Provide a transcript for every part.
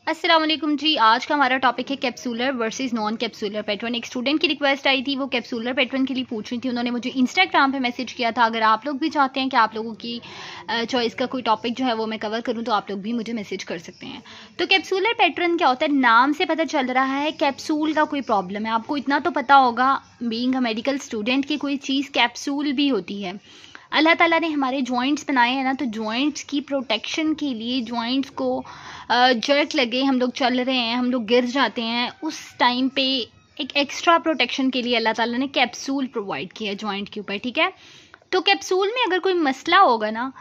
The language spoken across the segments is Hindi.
अस्सलाम वालेकुम जी। आज का हमारा टॉपिक है capsular versus non capsular pattern. एक स्टूडेंट की रिक्वेस्ट आई थी, वो कैप्सूलर पैटर्न के लिए पूछ रही थी। उन्होंने मुझे इंस्टाग्राम पे मैसेज किया था। अगर आप लोग भी चाहते हैं कि आप लोगों की चॉइस का कोई टॉपिक जो है वो मैं कवर करूं, तो आप लोग भी मुझे मैसेज कर सकते हैं। तो कैप्सूलर पैटर्न क्या होता है? नाम से पता चल रहा है कैप्सूल का कोई प्रॉब्लम है। आपको इतना तो पता होगा बीइंग अ मेडिकल स्टूडेंट की कोई चीज़ कैप्सूल भी होती है। अल्लाह ताला ने हमारे जॉइंट्स बनाए हैं ना, तो जॉइंट्स की प्रोटेक्शन के लिए, जॉइंट्स को जर्क लगे, हम लोग चल रहे हैं, हम लोग गिर जाते हैं, उस टाइम पे एक एक्स्ट्रा प्रोटेक्शन के लिए अल्लाह ताला ने कैप्सूल प्रोवाइड किया है जॉइंट के ऊपर। ठीक है, तो कैप्सूल में अगर कोई मसला होगा ना,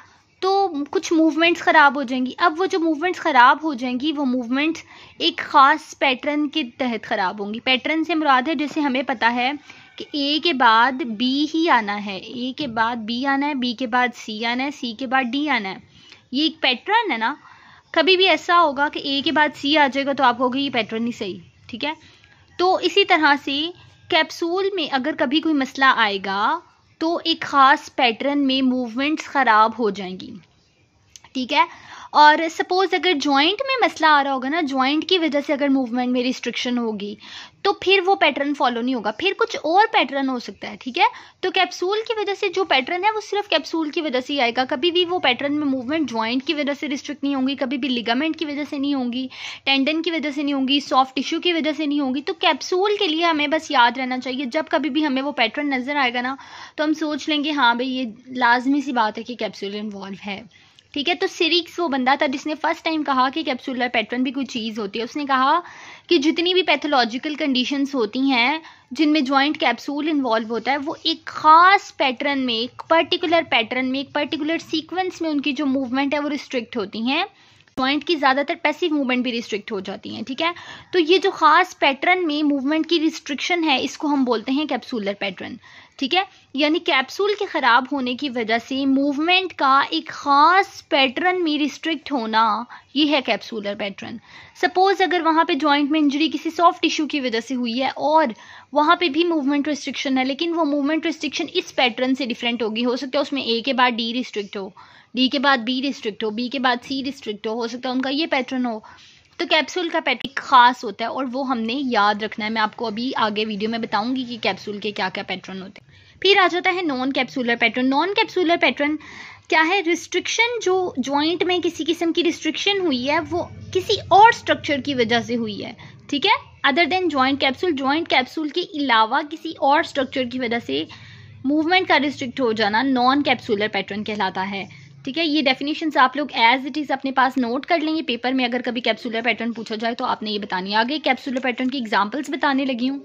तो कुछ मूवमेंट्स ख़राब हो जाएंगी। अब वो जो मूवमेंट्स ख़राब हो जाएंगी, वो मूवमेंट्स एक ख़ास पैटर्न के तहत ख़राब होंगी। पैटर्न से मुराद है, जैसे हमें पता है कि ए के बाद बी ही आना है, ए के बाद बी आना है, बी के बाद सी आना है, सी के बाद डी आना है। ये एक पैटर्न है ना। कभी भी ऐसा होगा कि ए के बाद सी आ जाएगा तो आप कहोगे ये पैटर्न नहीं सही। ठीक है, तो इसी तरह से कैप्सूल में अगर कभी कोई मसला आएगा तो एक ख़ास पैटर्न में मूवमेंट्स ख़राब हो जाएंगी। ठीक है, और सपोज़ अगर जॉइंट में मसला आ रहा होगा ना, जॉइंट की वजह से अगर मूवमेंट में रिस्ट्रिक्शन होगी, तो फिर वो पैटर्न फॉलो नहीं होगा, फिर कुछ और पैटर्न हो सकता है। ठीक है, तो कैप्सूल की वजह से जो पैटर्न है वो सिर्फ कैप्सूल की वजह से ही आएगा। कभी भी वो पैटर्न में मूवमेंट जॉइंट की वजह से रिस्ट्रिक्ट नहीं होंगी, कभी भी लिगामेंट की वजह से नहीं होंगी, टेंडन की वजह से नहीं होंगी, सॉफ्ट टिश्यू की वजह से नहीं होंगी। तो कैप्सूल के लिए हमें बस याद रहना चाहिए, जब कभी भी हमें वो पैटर्न नज़र आएगा ना, तो हम सोच लेंगे हाँ भाई ये लाजमी सी बात है कि कैप्सूल इन्वॉल्व है। ठीक है, तो सिरिक्स वो बंदा था जिसने फर्स्ट टाइम कहा कि कैप्सूलर पैटर्न भी कोई चीज़ होती है। उसने कहा कि जितनी भी पैथोलॉजिकल कंडीशंस होती हैं जिनमें जॉइंट कैप्सूल इन्वॉल्व होता है, वो एक ख़ास पैटर्न में, एक पर्टिकुलर पैटर्न में, एक पर्टिकुलर सीक्वेंस में उनकी जो मूवमेंट है वो रिस्ट्रिक्ट होती हैं। जॉइंट की ज़्यादातर पैसिव मूवमेंट भी रिस्ट्रिक्ट हो जाती हैं। ठीक है, तो ये जो ख़ास पैटर्न में मूवमेंट की रिस्ट्रिक्शन है, इसको हम बोलते हैं कैप्सूलर पैटर्न। ठीक है, यानी कैप्सूल के ख़राब होने की वजह से मूवमेंट का एक ख़ास पैटर्न में रिस्ट्रिक्ट होना, ये है कैप्सूलर पैटर्न। सपोज़ अगर वहाँ पे जॉइंट में इंजरी किसी सॉफ्ट टिश्यू की वजह से हुई है और वहाँ पे भी मूवमेंट रिस्ट्रिक्शन है, लेकिन वो मूवमेंट रिस्ट्रिक्शन इस पैटर्न से डिफरेंट होगी। हो सकता है उसमें ए के बाद डी रिस्ट्रिक्ट हो, डी के बाद बी रिस्ट्रिक्ट हो, बी के बाद सी रिस्ट्रिक्ट हो सकता है उनका ये पैटर्न हो। तो कैप्सूल का पैटर्न खास होता है और वो हमने याद रखना है। मैं आपको अभी आगे वीडियो में बताऊंगी कि कैप्सूल के क्या क्या पैटर्न होते हैं। फिर आ जाता है non capsular pattern. Non capsular pattern क्या है? रिस्ट्रिक्शन, जो जॉइंट में किसी किस्म की रिस्ट्रिक्शन हुई है वो किसी और स्ट्रक्चर की वजह से हुई है। ठीक है, other than joint capsule, joint capsule के अलावा किसी और स्ट्रक्चर की वजह से मूवमेंट का रिस्ट्रिक्ट हो जाना नॉन कैप्सूलर पैटर्न कहलाता है। ठीक है, ये डेफिनेशंस आप लोग एज इट इज़ अपने पास नोट कर लेंगे। पेपर में अगर कभी कैप्सूलर पैटर्न पूछा जाए तो आपने ये बतानी है। आगे कैप्सूलर पैटर्न की एग्जांपल्स बताने लगी हूँ।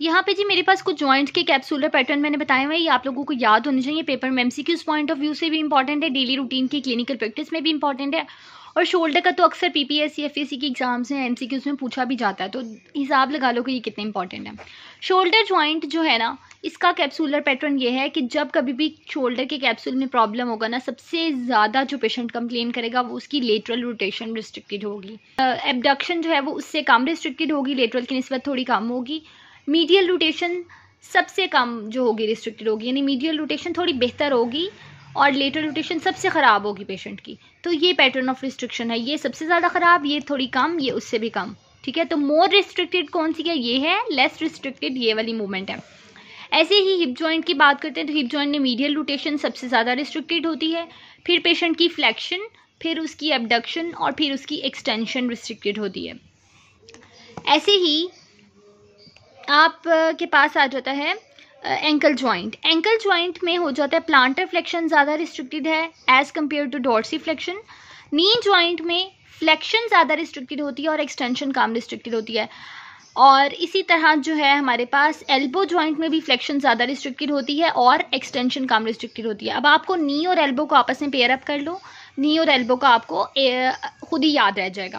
यहाँ पे जी मेरे पास कुछ जॉइंट्स के कैप्सूलर पैटर्न मैंने बताए हुए हैं, ये आप लोगों को याद होने चाहिए। पेपर में एमसीक्यूज पॉइंट ऑफ व्यू से भी इंपॉर्टेंट है, डेली रूटीन की क्लिनिकल प्रैक्टिस में भी इंपॉर्टेंट है, और शोल्डर का तो अक्सर पीपीएससी एफएससी की एग्जाम्स हैं, एमसीक्यूज में पूछा भी जाता है, तो हिसाब लगा लो कि ये कितने इंपॉर्टेंट है। शोल्डर जॉइंट जो है ना, इसका कैप्सूलर पैटर्न ये है कि जब कभी भी शोल्डर के कैप्सूल में प्रॉब्लम होगा ना, सबसे ज़्यादा जो पेशेंट कंप्लेन करेगा वो उसकी लेटरल रोटेशन रिस्ट्रिक्टेड होगी। एबडक्शन जो है वो उससे कम रिस्ट्रिक्टेड होगी, लेटरल की निस्बत थोड़ी कम होगी। मीडियल रोटेशन सबसे कम जो होगी रिस्ट्रिक्टेड होगी, यानी मीडियल रोटेशन थोड़ी बेहतर होगी और लेटरल रोटेशन सबसे ख़राब होगी पेशेंट की। तो ये पैटर्न ऑफ रिस्ट्रिक्शन है, ये सबसे ज़्यादा ख़राब, ये थोड़ी कम, ये उससे भी कम। ठीक है, तो मोर रिस्ट्रिक्टेड कौन सी है? ये है। लेस रिस्ट्रिक्टेड ये वाली मूवमेंट है। ऐसे ही हिप जॉइंट की बात करते हैं तो हिप जॉइंट में मीडियल रोटेशन सबसे ज़्यादा रिस्ट्रिक्टेड होती है, फिर पेशेंट की फ्लेक्शन, फिर उसकी एबडक्शन और फिर उसकी एक्सटेंशन रिस्ट्रिक्टेड होती है। ऐसे ही आप के पास आ जाता है एंकल जॉइंट। एंकल जॉइंट में हो जाता है प्लांटर फ्लेक्शन ज़्यादा रिस्ट्रिक्टेड है as compare to dorsi flexion. Knee joint में फ्लेक्शन ज़्यादा रिस्ट्रिक्टेड होती है और एक्सटेंशन कम रिस्ट्रिक्टेड होती है। और इसी तरह जो है हमारे पास एल्बो जॉइंट में भी फ्लेक्शन ज़्यादा रिस्ट्रिक्टेड होती है और एक्सटेंशन कम रिस्ट्रिक्टेड होती है। अब आपको नी और एल्बो को आपस में पेयर अप कर लो, नी और एल्बो का आपको खुद ही याद रह जाएगा।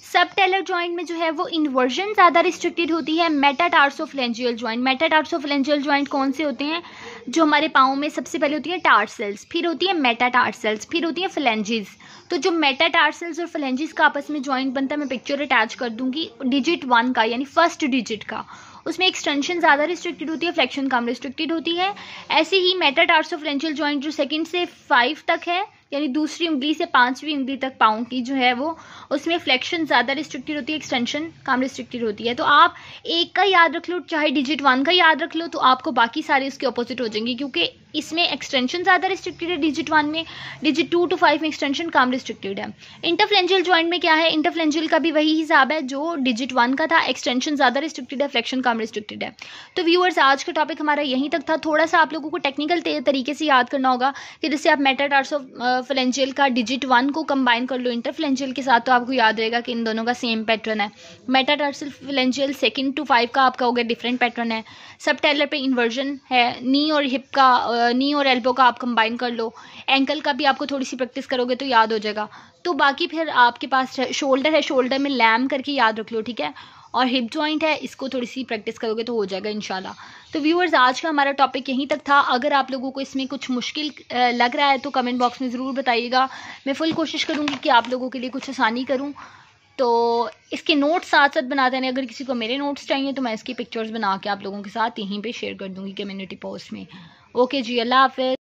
सब टेलर जॉइंट में जो है वो इन्वर्जन ज़्यादा रिस्ट्रिक्टेड होती है। मेटाटार्सोफ्लेंजियल जॉइंट, मेटाटार्सोफ्लेंजियल जॉइंट कौन से होते हैं? जो हमारे पाँव में सबसे पहले होती है टार्सल्स, फिर होती है मेटाटार्सल्स, फिर होती है फ्लेंजिस। तो जो मेटाटार्सल्स और फ्लेंजिस का आपस में जॉइंट बनता है, मैं पिक्चर अटैच कर दूंगी, डिजिट 1 का यानी फर्स्ट डिजिट का, उसमें एक्सटेंशन ज़्यादा रिस्ट्रिक्टेड होती है, फ्लेक्शन कम रिस्ट्रिक्टेड होती है। ऐसे ही मेटाटार्सोफ्लेंजियल जॉइंट जो 2 से 5 तक है यानी दूसरी उंगली से 5वीं उंगली तक पाँव की जो है वो, उसमें फ्लेक्शन ज़्यादा रिस्ट्रिक्टेड होती है, एक्सटेंशन कम रिस्ट्रिक्टेड होती है। तो आप एक का याद रख लो, चाहे डिजिट 1 का याद रख लो, तो आपको बाकी सारे उसके ऑपोजिट हो जाएंगे, क्योंकि इसमें एक्सटेंशन ज़्यादा रिस्ट्रिक्टेड है डिजिट 1 में, डिजिट 2 to 5 में एक्सटेंशन कम रिस्ट्रिक्टेड है। इंटरफ्लेंजियल जॉइंट में क्या है, इंटरफ्लेंजियल का भी वही हिसाब है जो डिजिट 1 का था, एक्सटेंशन ज़्यादा रिस्ट्रिक्टेड है, फ्लेक्शन कम रिस्ट्रिक्टेड है। तो व्यूअर्स, आज का टॉपिक हमारा यहीं तक था। थोड़ा सा आप लोगों को टेक्निकल तरीके से याद करना होगा कि जैसे आप मेटाटार्सोफ्लेंजियल का डिजिट 1 को कंबाइन कर लो इंटरफ्लेंजियल के साथ, तो आपको याद रहेगा कि इन दोनों का सेम पैटर्न है। मेटाटार्सोफ्लेंजियल 2 to 5 का आपका हो गया डिफरेंट पैटर्न है। सबटेलर पे इन्वर्जन है, नी और हिप का, नी और एल्बो का आप कंबाइन कर लो। एंकल का भी आपको थोड़ी सी प्रैक्टिस करोगे तो याद हो जाएगा। तो बाकी फिर आपके पास शोल्डर है, शोल्डर में लैम करके याद रख लो, ठीक है। और हिप जॉइंट है, इसको थोड़ी सी प्रैक्टिस करोगे तो हो जाएगा इंशाल्लाह। तो व्यूअर्स, आज का हमारा टॉपिक यहीं तक था। अगर आप लोगों को इसमें कुछ मुश्किल लग रहा है तो कमेंट बॉक्स में ज़रूर बताइएगा। मैं फुल कोशिश करूँगी कि आप लोगों के लिए कुछ आसानी करूँ। तो इसके नोट्स साथ साथ बनाते हैं, अगर किसी को मेरे नोट्स चाहिए तो मैं इसकी पिक्चर्स बना के आप लोगों के साथ यहीं पे शेयर कर दूँगी कम्युनिटी पोस्ट में। ओके जी, अल्लाह हाफ़िज़।